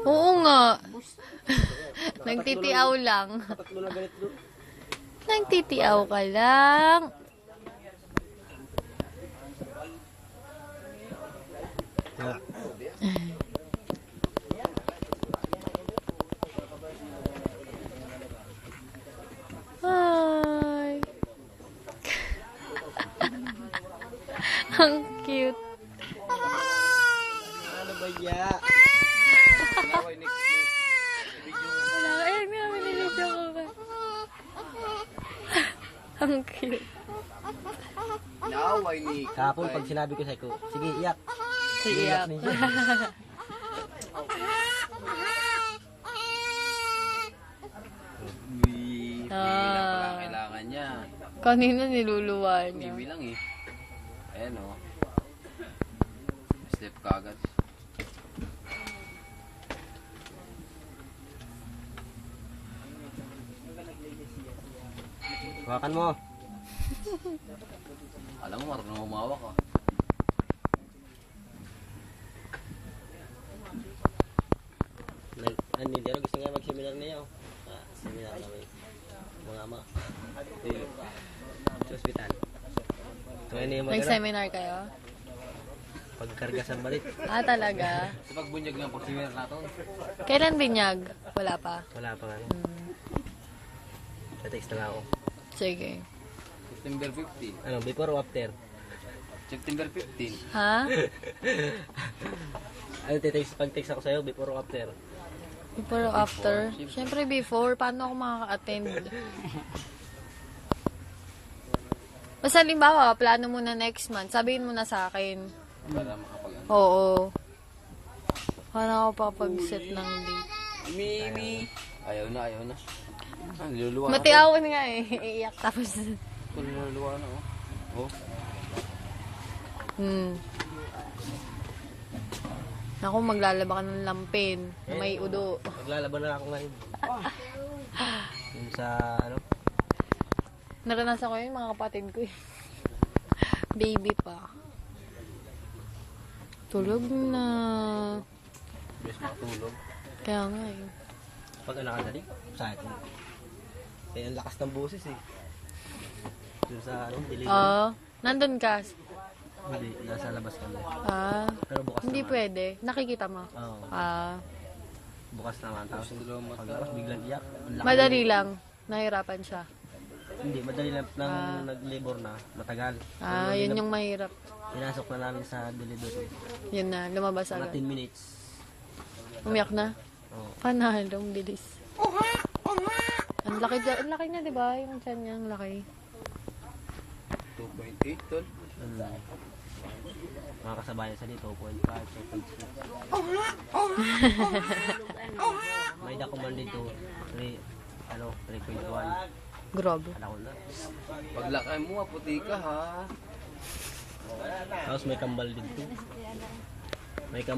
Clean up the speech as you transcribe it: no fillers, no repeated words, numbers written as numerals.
Oo nga. Nagtitiaw lang. Nagtitiaw ka lang. Hi. Ang cute. Ano ba ya? Ang cute. Naaway ni Kahapon pag sinabi ko sa'yo, sige, iyak. Sige, iyak. Uy, pala kailangan niya. Kanina niluluwa niya. Bibi lang eh. Ayan o. Step kagad. Hawakan mo. Alam mo, marunong humawak ka. Nandito, gusto nga mag-seminar niya. Seminar kami. Mga ama. Sa ospital. So, ano yung Nag-seminar kayo? pagkarga sa balit. Ah, talaga? Sa pagbunyag ng pag-seminar natin. Kailan binyag? Wala pa. Wala pa nga. Sa-text na lang ako. Sige. September 15. Ano, before or after? September 15. Ha? Ano, pag-text ako sa'yo, before or after? Before or after? Siyempre before. Paano ako makaka-attend? Basta halimbawa, plano mo na next month. Sabihin mo na sa akin. Para makapag-ano. Oo. Para ako papag-set ng date. Mimi. Ayaw na, ayaw na. Ah, niluluwa na. Matiawan nga eh. Iiyak tapos. Niluluwa na oh. Oh. Ako, maglalaba ka ng lampin. Na may udo. Maglalaban na ako ngayon. Yung sa, ano? Naranasan ko yun, mga kapatid ko eh. Baby pa. Tulog na. Bilis makatulog. Kaya nga eh. Pag anak ka na rin, sa akin. Kaya ang lakas ng boses eh. Yung sa, ano, delivery. Nandun ka. Hindi, nasa labas kami. Pero bukas Hindi naman. pwede. Nakikita mo. Oo. Bukas naman. Tapos pagkakos biglang iyak. Ang laki Madali ng- lang. Nahirapan siya. Hindi, madali lang nang nag-labor na. Matagal. Yun yung mahirap. Pinasok na namin sa delivery. Yun na, lumabas Mga agad. 10 minutes. Umiyak na. Oo. Panalo, ang bilis. Ang laki niya, di ba? Yung tiyan niya, ang laki. 2.8 tol. Mga kasabayan sa dito, 2.5, 2.6. May dako man dito, 3.1. Grabe. Alam ko na. Paglakay mo, puti ka ha. Tapos may kambal dito. May kambal.